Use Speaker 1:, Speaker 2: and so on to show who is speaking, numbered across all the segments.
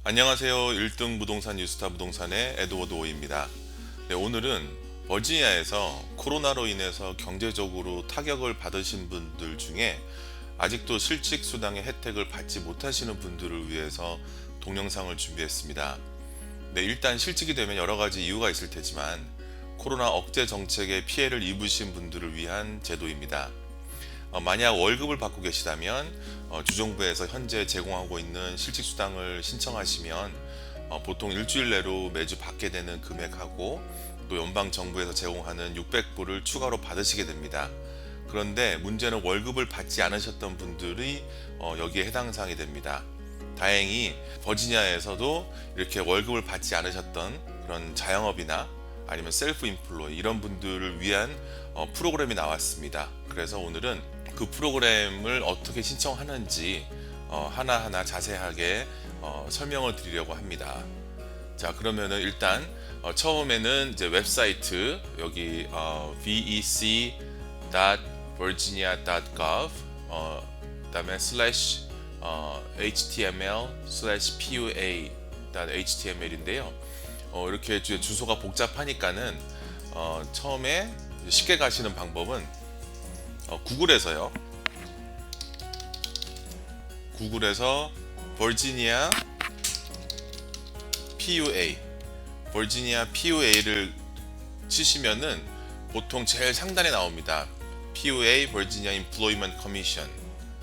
Speaker 1: 안녕하세요. 1등 부동산 뉴스타 부동산의 에드워드 오입니다. 네, 오늘은 버지니아에서 코로나로 인해서 경제적으로 타격을 받으신 분들 중에 아직도 실직 수당의 혜택을 받지 못하시는 분들을 위해서 동영상을 준비했습니다. 네, 일단 실직이 되면 여러 가지 이유가 있을 테지만 코로나 억제 정책에 피해를 입으신 분들을 위한 제도입니다. 만약 월급을 받고 계시다면 주정부에서 현재 제공하고 있는 실직수당을 신청하시면 보통 일주일 내로 매주 받게 되는 금액하고 또 연방정부에서 제공하는 600불을 추가로 받으시게 됩니다. 그런데 문제는 월급을 받지 않으셨던 분들이 여기에 해당 사항이 됩니다. 다행히 버지니아에서도 이렇게 월급을 받지 않으셨던 그런 자영업이나 아니면 셀프 인플로이 이런 분들을 위한 프로그램이 나왔습니다. 그래서 오늘은 그 프로그램을 어떻게 신청하는지 하나하나 자세하게 설명을 드리려고 합니다. 자, 그러면은 일단 처음에는 이제 웹사이트 여기 vec.virginia.gov 그다음에 /html/pua.html인데요. 이렇게 주소가 복잡하니까는 처음에 쉽게 가시는 방법은 구글에서 버지니아 PUA를 치시면은 보통 제일 상단에 나옵니다. PUA 버지니아 Employment Commission.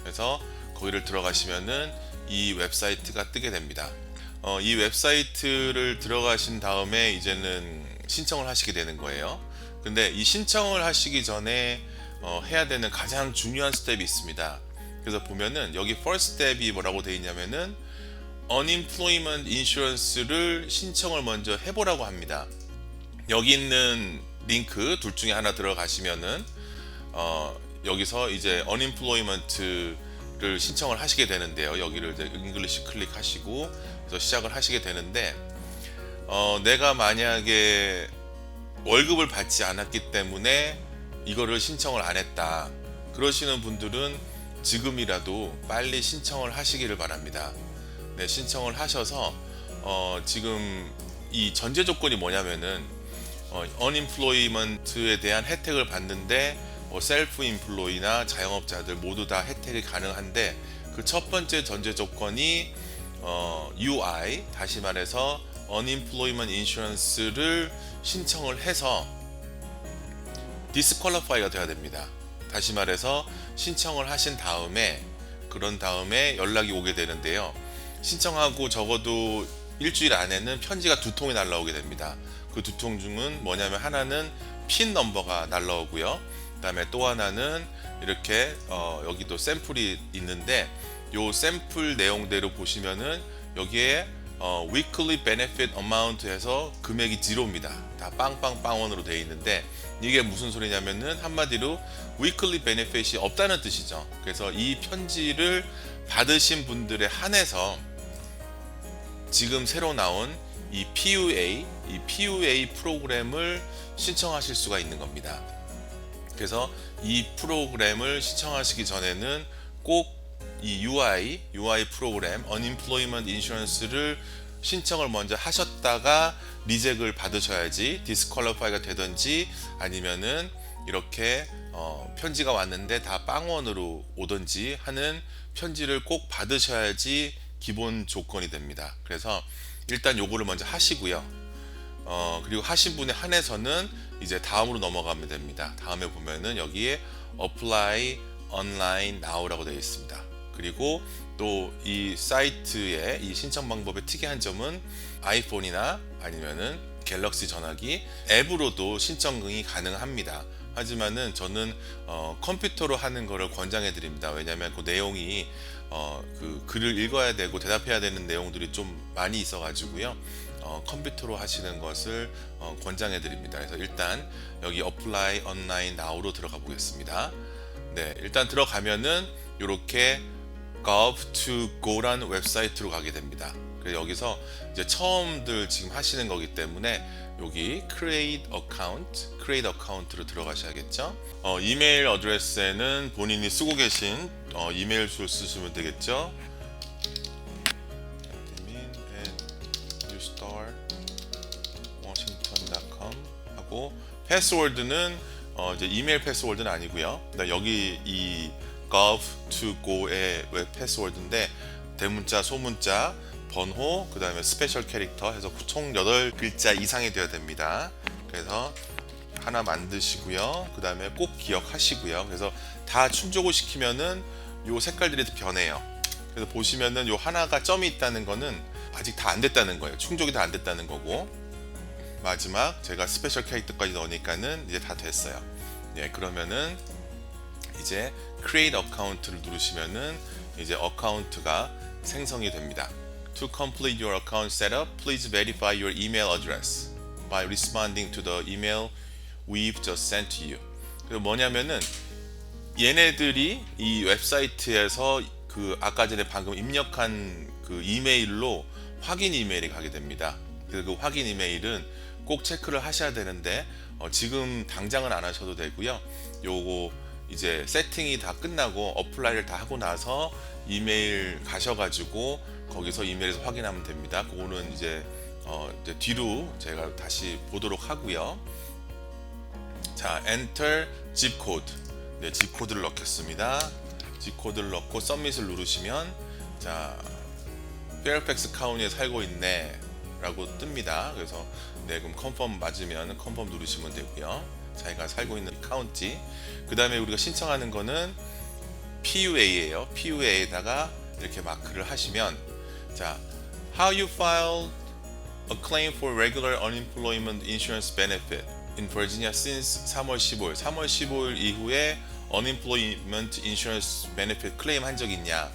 Speaker 1: 그래서 거기를 들어가시면은 이 웹사이트가 뜨게 됩니다. 이 웹사이트를 들어가신 다음에 이제는 신청을 하시게 되는 거예요. 근데 이 신청을 하시기 전에 해야 되는 가장 중요한 스텝이 있습니다. 그래서 보면은 여기 first step이 뭐라고 되어 있냐면은 unemployment insurance를 신청을 먼저 해보라고 합니다. 여기 있는 링크 둘 중에 하나 들어가시면은 여기서 이제 unemployment를 신청을 하시게 되는데요. 여기를 이제 잉글리시 클릭하시고 그래서 시작을 하시게 되는데 내가 만약에 월급을 받지 않았기 때문에 이거를 신청을 안 했다 그러시는 분들은 지금이라도 빨리 신청을 하시기를 바랍니다. 네, 신청을 하셔서 지금 이 전제 조건이 뭐냐면은 unemployment에 대한 혜택을 받는데 셀프 인플로이나 자영업자들 모두 다 혜택이 가능한데 그 첫 번째 전제 조건이 UI 다시 말해서 unemployment insurance를 신청을 해서 디스퀄리파이가 돼야 됩니다. 다시 말해서 신청을 하신 다음에 그런 다음에 연락이 오게 되는데요. 신청하고 적어도 일주일 안에는 편지가 2통이 날라오게 됩니다. 그 2통 중은 뭐냐면 하나는 핀 넘버가 날라오고요. 그 다음에 또 하나는 이렇게 여기도 샘플이 있는데 요 샘플 내용대로 보시면은 여기에 weekly benefit amount 해서 금액이 0입니다. 다 빵빵빵원으로 되어 있는데 이게 무슨 소리냐면은 한마디로 weekly benefit이 없다는 뜻이죠. 그래서 이 편지를 받으신 분들에 한해서 지금 새로 나온 이 PUA 프로그램을 신청하실 수가 있는 겁니다. 그래서 이 프로그램을 신청하시기 전에는 꼭 이 UI 프로그램 Unemployment Insurance를 신청을 먼저 하셨다가 리젝을 받으셔야지 디스퀄리파이가 되든지 아니면은 이렇게 편지가 왔는데 다 빵원으로 오든지 하는 편지를 꼭 받으셔야지 기본 조건이 됩니다. 그래서 일단 요거를 먼저 하시고요. 그리고 하신 분에 한해서는 이제 다음으로 넘어가면 됩니다. 다음에 보면은 여기에 Apply Online Now라고 되어 있습니다. 그리고 또 이 사이트의 이 신청 방법의 특이한 점은 아이폰이나 아니면은 갤럭시 전화기 앱으로도 신청이 가능합니다. 하지만은 저는 컴퓨터로 하는 거를 권장해 드립니다. 왜냐하면 그 내용이 그 글을 읽어야 되고 대답해야 되는 내용들이 좀 많이 있어 가지고요. 컴퓨터로 하시는 것을 권장해 드립니다. 그래서 일단 여기 Apply Online Now로 들어가 보겠습니다. 네, 일단 들어가면은 이렇게 gov2go라는 웹사이트로 가게 됩니다. 그래서 여기서 이제 처음들 지금 하시는 거기 때문에 여기 create account로 들어가셔야겠죠. 이메일 어드레스에는 본인이 쓰고 계신 이메일 주를 쓰시면 되겠죠. admin@ washington.com 하고 패스워드는 이제 이메일 패스워드는 아니고요. 여기 이 gov2go의 웹 패스워드인데 대문자, 소문자, 번호, 그 다음에 스페셜 캐릭터 해서 총 8글자 이상이 되어야 됩니다. 그래서 하나 만드시고요. 그 다음에 꼭 기억하시고요. 그래서 다 충족을 시키면은 요 색깔들이 변해요. 그래서 보시면은 요 하나가 점이 있다는 거는 아직 다 안 됐다는 거예요. 충족이 다 안 됐다는 거고, 마지막 제가 스페셜 캐릭터까지 넣으니까는 이제 다 됐어요. 예, 그러면은 이제 create account를 누르시면은 이제 어카운트가 생성이 됩니다. To complete your account setup, please verify your email address by responding to the email we've just sent to you. 그리고 뭐냐면은 얘네들이 이 웹사이트에서 그 아까 전에 방금 입력한 그 이메일로 확인 이메일이 가게 됩니다. 그래서 그 확인 이메일은 꼭 체크를 하셔야 되는데 지금 당장은 안 하셔도 되고요. 요거 이제 세팅이 다 끝나고 어플라이를 다 하고 나서 이메일 가셔가지고 거기서 이메일에서 확인하면 됩니다. 그거는 이제 뒤로 제가 다시 보도록 하고요. 자, Enter zip code. 네, zip 코드를 넣겠습니다. zip 코드를 넣고 submit을 누르시면 자, 페어팩스 카운티에 살고 있네 라고 뜹니다. 그래서 네, 그럼 컨펌 맞으면 컨펌 누르시면 되고요. 자기가 살고 있는 카운티. 그 다음에 우리가 신청하는 거는 PUA예요. PUA에다가 이렇게 마크를 하시면 자, How you filed a claim for regular unemployment insurance benefit in Virginia since 3월 15일. 3월 15일 이후에 unemployment insurance benefit 클레임 한 적 있냐?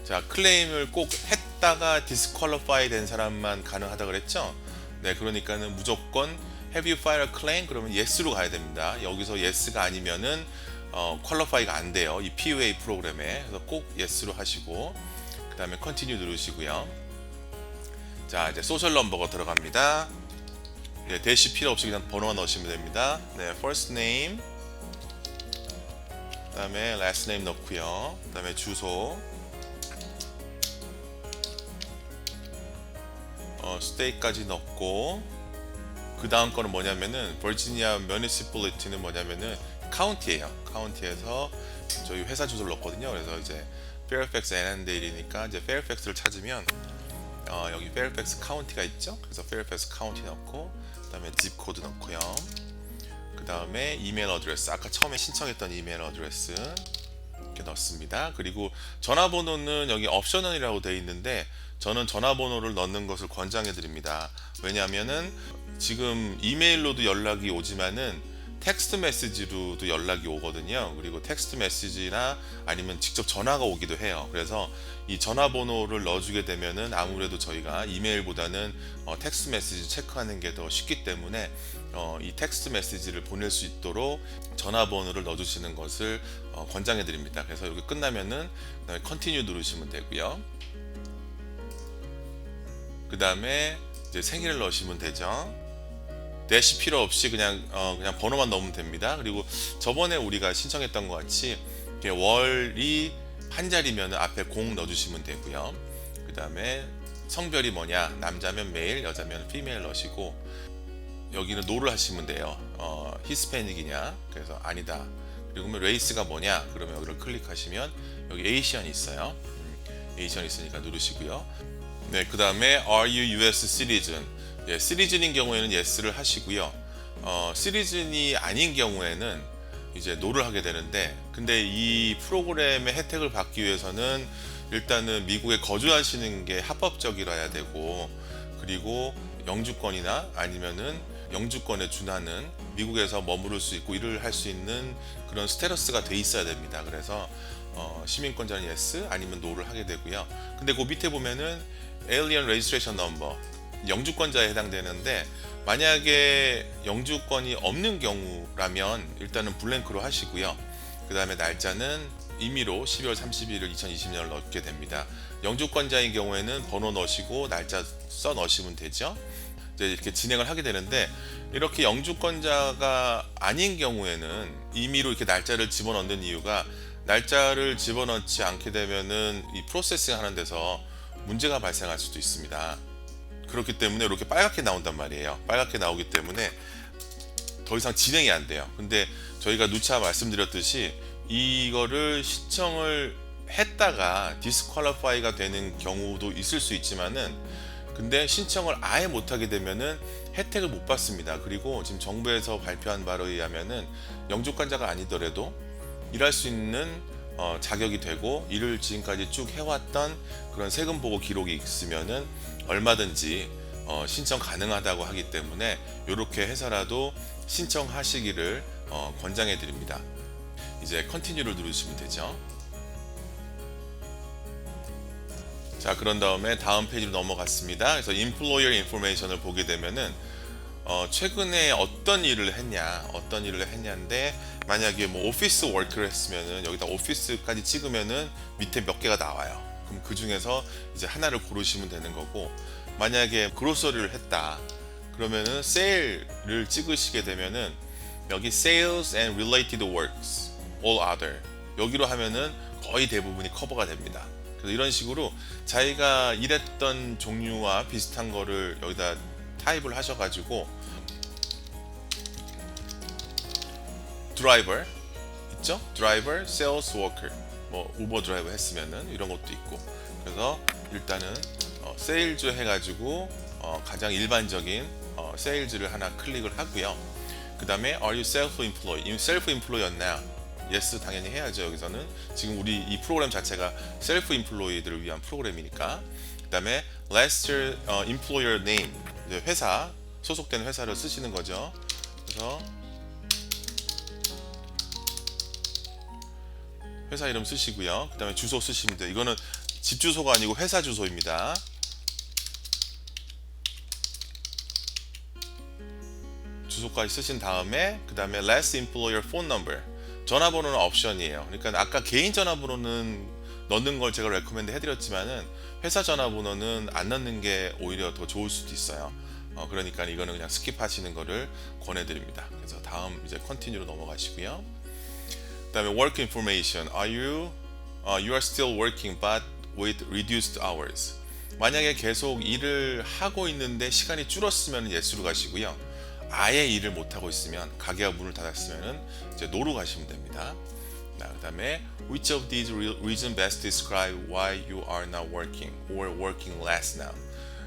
Speaker 1: 자, 클레임을 꼭 했다가 disqualify 된 사람만 가능하다 그랬죠? 네, 그러니까는 무조건 Have you filed a claim? 그러면 yes로 가야 됩니다. 여기서 yes가 아니면은 qualify가 안 돼요. 이 PUA 프로그램에. 그래서 꼭 yes로 하시고 그 다음에 continue 누르시고요. 자, 이제 소셜 넘버가 들어갑니다. 네, 대시 필요 없이 그냥 번호만 넣으시면 됩니다. 네, first name, 그 다음에 last name 넣고요. 그 다음에 주소, state까지 넣고, 그 다음 거는 뭐냐면은 버지니아 municipality는 뭐냐면은 카운티예요. 카운티에서 저희 회사 주소를 넣었거든요. 그래서 이제 Fairfax Annandale이니까 이제 Fairfax를 찾으면 여기 Fairfax 카운티가 있죠. 그래서 Fairfax 카운티 넣고, 그 다음에 zip 코드 넣고요. 그 다음에 이메일 어드레스, 아까 처음에 신청했던 이메일 어드레스 이렇게 넣습니다. 그리고 전화번호는 여기 옵셔널이라고 되어 있는데 저는 전화번호를 넣는 것을 권장해 드립니다. 왜냐하면은 지금 이메일로도 연락이 오지만은 텍스트 메시지로도 연락이 오거든요. 그리고 텍스트 메시지나 아니면 직접 전화가 오기도 해요. 그래서 이 전화번호를 넣어주게 되면은 아무래도 저희가 이메일보다는 텍스트 메시지 체크하는 게 더 쉽기 때문에 이 텍스트 메시지를 보낼 수 있도록 전화번호를 넣어주시는 것을 권장해 드립니다. 그래서 여기 끝나면은 그다음에 컨티뉴 누르시면 되고요. 그 다음에 이제 생일을 넣으시면 되죠. 대시 필요 없이 그냥 번호만 넣으면 됩니다. 그리고 저번에 우리가 신청했던 것 같이 월이 한 자리면 앞에 0 넣어주시면 되고요. 그 다음에 성별이 뭐냐, 남자면 메일, 여자면 피메일 넣으시고, 여기는 노를 하시면 돼요. 히스패닉이냐, 그래서 아니다. 그리고 레이스가 뭐냐, 그러면 여기를 클릭하시면 여기 에이시언이 있어요. 에이시언이 있으니까 누르시고요. 네, 그 다음에 Are you US citizen? 예, 시리즌인 경우에는 yes를 하시고요. 시리즌이 아닌 경우에는 이제 no를 하게 되는데, 근데 이 프로그램의 혜택을 받기 위해서는 일단은 미국에 거주하시는 게 합법적이라야 되고, 그리고 영주권이나 아니면은 영주권에 준하는 미국에서 머무를 수 있고 일을 할 수 있는 그런 스테러스가 돼 있어야 됩니다. 그래서 시민권자는 yes 아니면 no를 하게 되고요. 근데 그 밑에 보면은 Alien Registration Number, 영주권자에 해당되는데 만약에 영주권이 없는 경우라면 일단은 블랭크로 하시고요. 그 다음에 날짜는 임의로 12월 31일 2020년을 넣게 됩니다. 영주권자인 경우에는 번호 넣으시고 날짜 써 넣으시면 되죠. 이제 이렇게 진행을 하게 되는데, 이렇게 영주권자가 아닌 경우에는 임의로 이렇게 날짜를 집어넣는 이유가, 날짜를 집어넣지 않게 되면은 이 프로세싱 하는 데서 문제가 발생할 수도 있습니다. 그렇기 때문에 이렇게 빨갛게 나온단 말이에요. 빨갛게 나오기 때문에 더 이상 진행이 안 돼요. 근데 저희가 누차 말씀드렸듯이 이거를 신청을 했다가 디스퀄리파이가 되는 경우도 있을 수 있지만은, 근데 신청을 아예 못하게 되면은 혜택을 못 받습니다. 그리고 지금 정부에서 발표한 바로 의하면은 영주권자가 아니더라도 일할 수 있는 자격이 되고, 일을 지금까지 쭉 해왔던 그런 세금 보고 기록이 있으면은 얼마든지 신청 가능하다고 하기 때문에 이렇게 해서라도 신청하시기를 권장해 드립니다. 이제 컨티뉴를 누르시면 되죠. 자, 그런 다음에 다음 페이지로 넘어갔습니다. 그래서 Employer Information을 보게 되면은 최근에 어떤 일을 했냐인데, 만약에 뭐 오피스 워크를 했으면은 여기다 오피스까지 찍으면은 밑에 몇 개가 나와요. 그럼 그 중에서 이제 하나를 고르시면 되는 거고, 만약에 그로서리를 했다 그러면은 세일을 찍으시게 되면은 여기 Sales and Related Works, All Other, 여기로 하면은 거의 대부분이 커버가 됩니다. 그래서 이런 식으로 자기가 일했던 종류와 비슷한 거를 여기다 타입을 하셔가지고, 드라이버 있죠? 드라이버, 세일스 워커, 뭐 우버 드라이버 했으면은 이런 것도 있고. 그래서 일단은 세일즈 해가지고 가장 일반적인 세일즈를 하나 클릭을 하고요. 그 다음에 Are you self-employed? self-employed였나? Yes, 당연히 해야죠. 여기서는 지금 우리 이 프로그램 자체가 self-employed를 위한 프로그램이니까. 그 다음에 last employer name, 이제 회사, 소속된 회사를 쓰시는 거죠. 그래서 회사 이름 쓰시고요. 그 다음에 주소 쓰시면 돼요. 이거는 집 주소가 아니고 회사 주소입니다. 주소까지 쓰신 다음에, 그 다음에 last employer phone number, 전화번호는 옵션이에요. 그러니까 아까 개인 전화번호는 넣는 걸 제가 레코멘드 해드렸지만은 회사 전화번호는 안 넣는 게 오히려 더 좋을 수도 있어요. 그러니까 이거는 그냥 스킵하시는 거를 권해드립니다. 그래서 다음 이제 컨티뉴로 넘어가시고요. 그 다음에 work information, you are still working but with reduced hours. 만약에 계속 일을 하고 있는데 시간이 줄었으면 yes로 가시고요. 아예 일을 못 하고 있으면, 가게가 문을 닫았으면은 이제 no로 가시면 됩니다. 그 다음에 which of these reasons best describe why you are not working or working less now?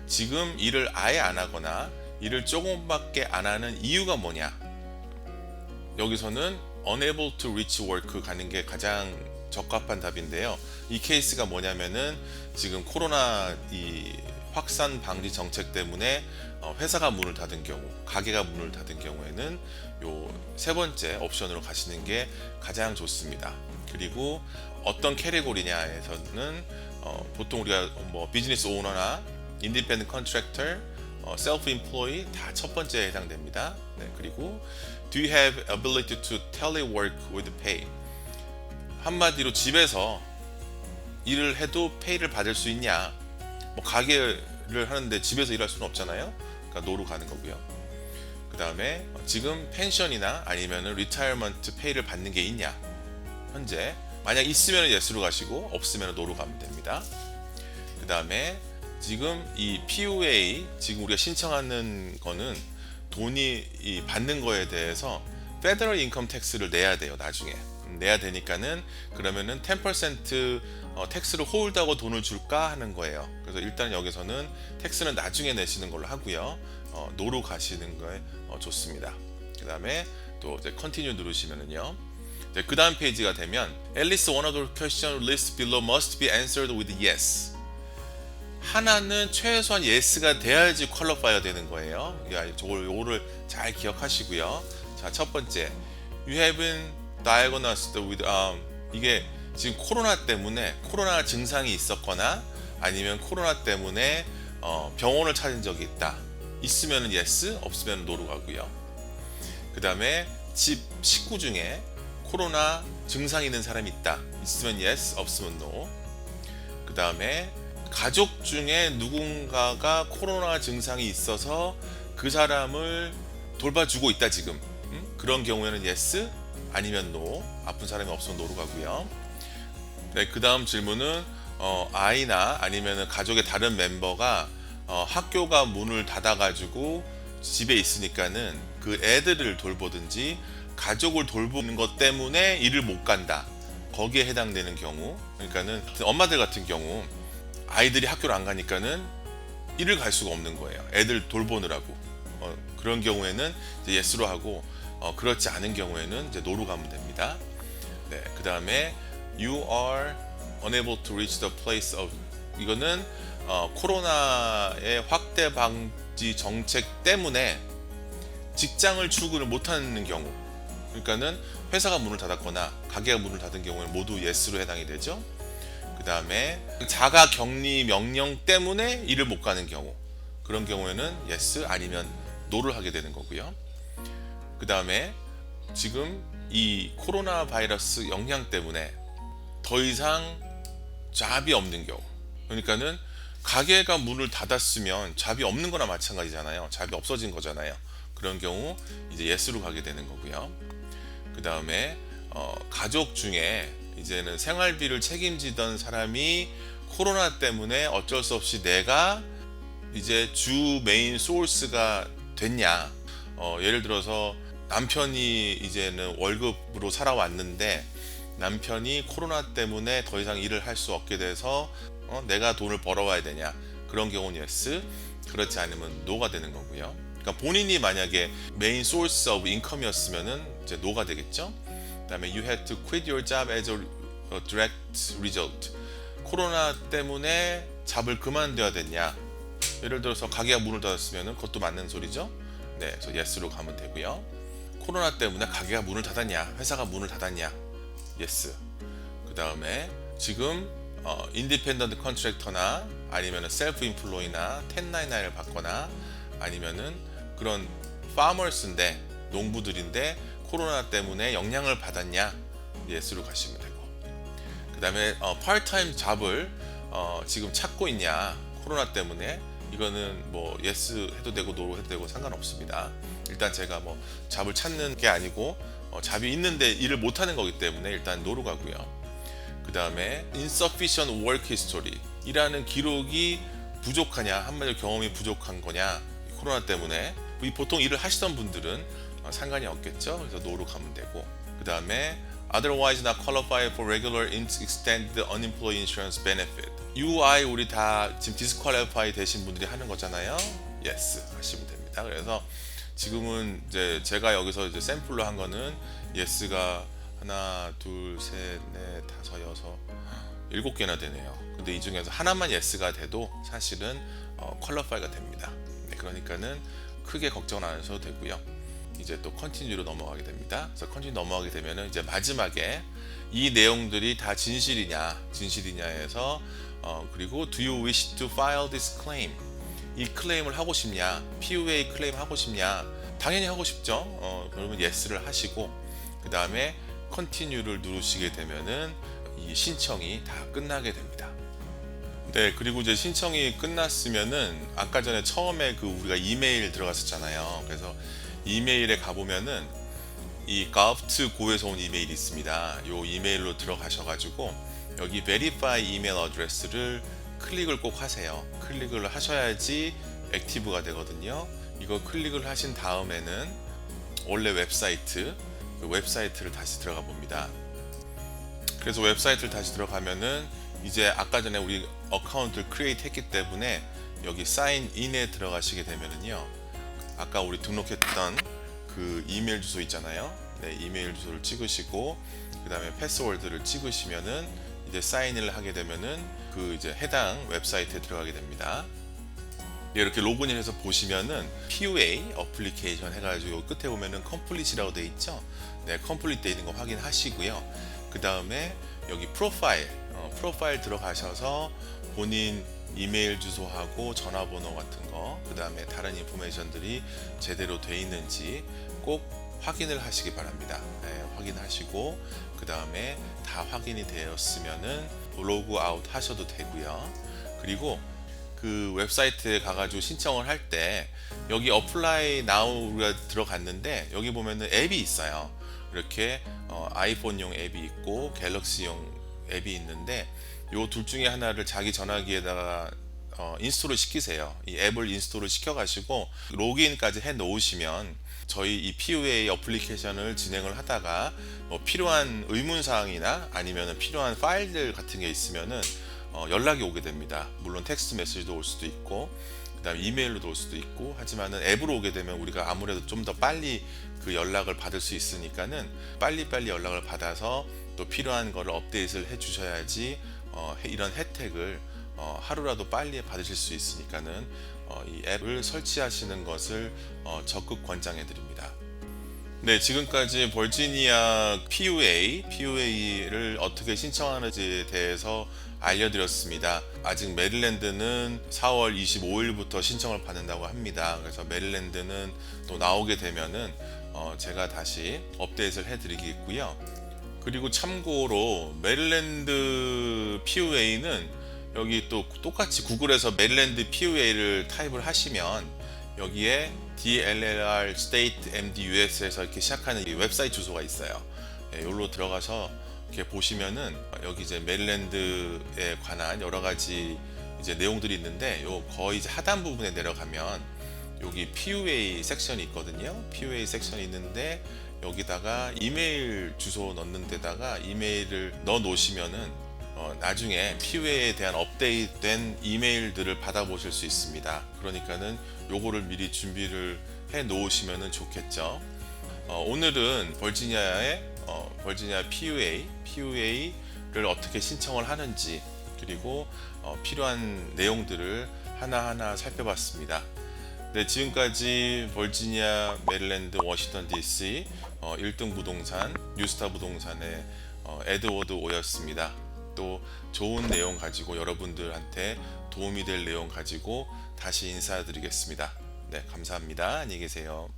Speaker 1: 지금 일을 아예 안 하거나 일을 조금밖에 안 하는 이유가 뭐냐? 여기서는 unable to reach work 가는 게 가장 적합한 답인데요. 이 케이스가 뭐냐면은 지금 코로나 이 확산 방지 정책 때문에 회사가 문을 닫은 경우, 가게가 문을 닫은 경우에는 요 세 번째 옵션으로 가시는 게 가장 좋습니다. 그리고 어떤 캐리고리냐에서는 보통 우리가 뭐 비즈니스 오너나 인디펜던트 컨트랙터, 셀프 임플로이 다 첫 번째에 해당됩니다. 네, 그리고 Do you have ability to telework with pay? 한마디로 집에서 일을 해도 페이를 받을 수 있냐? 뭐 가게를 하는데 집에서 일할 수는 없잖아요. 그러니까 노로 가는 거고요. 그 다음에 지금 펜션이나 아니면은 리타이어먼트 페이를 받는 게 있냐? 현재 만약 있으면 yes로 가시고 없으면 no로 가면 됩니다. 그 다음에 지금 이 PUA, 지금 우리가 신청하는 거는 돈이 받는 거에 대해서 페더럴 인컴 텍스를 내야 돼요. 나중에 내야 되니까는, 그러면은 10% 텍스를 홀드하고 돈을 줄까 하는 거예요. 그래서 일단 여기서는 텍스는 나중에 내시는 걸로 하고요. 노로 가시는 거에 좋습니다. 그 다음에 또 이제 컨티뉴 누르시면은요. 그 다음 페이지가 되면 At least one of the question list below must be answered with yes. 하나는 최소한 yes가 돼야지 퀄리파이가 되는 거예요. 요거를 잘 기억하시고요. 자, 첫 번째, you have been diagnosed with 이게 지금 코로나 증상이 있었거나 아니면 코로나 때문에 병원을 찾은 적이 있다. 있으면 yes, 없으면 no로 가고요. 그 다음에 집 식구 중에 코로나 증상이 있는 사람이 있다. 있으면 yes, 없으면 no. 그 다음에 가족 중에 누군가가 코로나 증상이 있어서 그 사람을 돌봐주고 있다 지금. 그런 경우에는 yes, 아니면 no. 아픈 사람이 없으면 no로 가고요. 네, 그 다음 질문은 아이나 아니면 가족의 다른 멤버가 학교가 문을 닫아가지고 집에 있으니까는 그 애들을 돌보든지 가족을 돌보는 것 때문에 일을 못 간다. 거기에 해당되는 경우, 그러니까는 엄마들 같은 경우 아이들이 학교를 안 가니까는 일을 갈 수가 없는 거예요. 애들 돌보느라고. 그런 경우에는 이제 yes로 하고, 그렇지 않은 경우에는 이제 no로 가면 됩니다. 네, 그 다음에 you are unable to reach the place of, 이거는 코로나의 확대 방지 정책 때문에 직장을 출근을 못하는 경우, 그러니까는 회사가 문을 닫았거나 가게가 문을 닫은 경우에는 모두 yes로 해당이 되죠. 그 다음에 자가 격리 명령 때문에 일을 못 가는 경우, 그런 경우에는 yes 아니면 no를 하게 되는 거고요. 그 다음에 지금 이 코로나 바이러스 영향 때문에 더 이상 잡이 없는 경우, 그러니까는 가게가 문을 닫았으면 잡이 없는 거나 마찬가지잖아요. 잡이 없어진 거잖아요. 그런 경우 이제 yes로 가게 되는 거고요. 그 다음에 가족 중에 이제는 생활비를 책임지던 사람이 코로나 때문에 어쩔 수 없이 내가 이제 주 메인 소스가 됐냐. 예를 들어서 남편이 이제는 월급으로 살아왔는데 남편이 코로나 때문에 더 이상 일을 할 수 없게 돼서 내가 돈을 벌어와야 되냐. 그런 경우는 yes, 그렇지 않으면 no가 되는 거고요. 그러니까 본인이 만약에 메인 소스 오브 인컴이었으면은 이제 no가 되겠죠. 그다음에 you had to quit your job as a direct result. 코로나 때문에 잡을 그만둬야 됐냐. 예를 들어서 가게가 문을 닫았으면은 그것도 맞는 소리죠. 네, 그래서 yes로 가면 되고요. 코로나 때문에 가게가 문을 닫았냐, 회사가 문을 닫았냐, yes. 그다음에 지금 인디펜던트 컨트랙터나 아니면은 셀프 인플로이나 1099를 받거나 아니면은 그런 파머스인데 농부들인데 코로나 때문에 영향을 받았냐, yes로 가시면 되고. 그다음에 파트타임 잡을 지금 찾고 있냐, 코로나 때문에, 이거는 뭐 yes 해도 되고 no 해도 되고 상관없습니다. 일단 제가 뭐 잡을 찾는 게 아니고 잡이 있는데 일을 못 하는 거기 때문에 일단 no로 가고요. 그 다음에 insufficient work history, 일하는 기록이 부족하냐, 한마디로 경험이 부족한 거냐, 코로나 때문에. 보통 일을 하시던 분들은 상관이 없겠죠. 그래서 no로 가면 되고. 그 다음에 otherwise not qualified for regular extended unemployment insurance benefit. UI 우리 다 지금 disqualify 되신 분들이 하는 거잖아요. yes 하시면 됩니다. 그래서 지금은 이제 제가 여기서 이제 샘플로 한 거는 yes가 하나, 둘, 셋, 넷, 다섯, 여섯, 7개나 되네요. 근데 이 중에서 하나만 yes가 돼도 사실은 qualify가 됩니다. 네, 그러니까는 크게 걱정 안 하셔도 되고요. 이제 또 continue로 넘어가게 됩니다. 그래서 continue 넘어가게 되면은 이제 마지막에 이 내용들이 다 진실이냐에서 그리고 do you wish to file this claim? 이 클레임을 하고 싶냐? PUA 클레임 하고 싶냐? 당연히 하고 싶죠. 그러면 yes를 하시고 그 다음에 continue를 누르시게 되면은 이 신청이 다 끝나게 됩니다. 네, 그리고 이제 신청이 끝났으면은 아까 전에 처음에 그 우리가 이메일 들어갔었잖아요. 그래서 이메일에 가보면은 이 gov2go에서 온 이메일이 있습니다. 이 이메일로 들어가셔가지고 여기 verify 이메일 어드레스를 클릭을 꼭 하세요. 클릭을 하셔야지 액티브가 되거든요. 이거 클릭을 하신 다음에는 원래 웹사이트, 그 웹사이트를 다시 들어가 봅니다. 그래서 웹사이트를 다시 들어가면은 이제 아까 전에 우리 어카운트를 크리에이트 했기 때문에 여기 사인 인에 들어가시게 되면은요, 아까 우리 등록했던 그 이메일 주소 있잖아요. 네, 이메일 주소를 찍으시고 그 다음에 패스워드를 찍으시면은 이제 사인을 하게 되면은 그 이제 해당 웹사이트에 들어가게 됩니다. 네, 이렇게 로그인해서 보시면은 PUA 어플리케이션 해가지고 여기 끝에 보면은 컴플릿이라고 되어 있죠. 네, 컴플릿 되어 있는 거 확인하시고요. 그 다음에 여기 프로파일 들어가셔서 본인 이메일 주소하고 전화번호 같은 거, 그 다음에 다른 인포메이션들이 제대로 되어 있는지 꼭 확인을 하시기 바랍니다. 네, 확인하시고 그 다음에 다 확인이 되었으면은 로그 아웃 하셔도 되고요. 그리고 그 웹사이트에 가가지고 신청을 할 때 여기 어플라이 나우가 들어갔는데 여기 보면은 앱이 있어요. 이렇게 아이폰용 앱이 있고 갤럭시용 앱이 있는데 요 둘 중에 하나를 자기 전화기에다가 인스톨을 시키세요. 이 앱을 인스톨을 시켜가지고 로그인까지 해 놓으시면 저희 이 PUA 어플리케이션을 진행을 하다가 뭐 필요한 의문사항이나 아니면 필요한 파일들 같은 게 있으면은 연락이 오게 됩니다. 물론 텍스트 메시지도 올 수도 있고 그다음에 이메일로도 올 수도 있고 하지만은 앱으로 오게 되면 우리가 아무래도 좀 더 빨리 그 연락을 받을 수 있으니까는 빨리빨리 연락을 받아서 또 필요한 거를 업데이트를 해 주셔야지 이런 혜택을 하루라도 빨리 받으실 수 있으니까는 이 앱을 설치하시는 것을 적극 권장해 드립니다. 네, 지금까지 버지니아 PUA를 어떻게 신청하는지에 대해서 알려드렸습니다. 아직 메릴랜드는 4월 25일부터 신청을 받는다고 합니다. 그래서 메릴랜드는 또 나오게 되면은 제가 다시 업데이트를 해드리겠고요. 그리고 참고로 메릴랜드 PUA는 여기 또 똑같이 구글에서 메릴랜드 PUA를 타입을 하시면 여기에 DLLR State MDUS에서 이렇게 시작하는 이 웹사이트 주소가 있어요. 여기로 들어가서 이렇게 보시면은 여기 이제 메릴랜드에 관한 여러 가지 이제 내용들이 있는데 요 거의 이제 하단 부분에 내려가면 여기 PUA 섹션이 있거든요. PUA 섹션이 있는데 여기다가 이메일 주소 넣는 데다가 이메일을 넣어 놓으시면은 나중에 PUA에 대한 업데이트된 이메일들을 받아보실 수 있습니다. 그러니까는 요거를 미리 준비를 해 놓으시면 좋겠죠. 오늘은 버지니아 PUA를 어떻게 신청을 하는지 그리고 필요한 내용들을 하나하나 살펴봤습니다. 네, 지금까지 버지니아, 메릴랜드, 워싱턴 DC 1등 부동산 뉴스타 부동산의 에드워드 오였습니다. 또 좋은 내용 가지고 여러분들한테 도움이 될 내용 가지고 다시 인사드리겠습니다. 네, 감사합니다. 안녕히 계세요.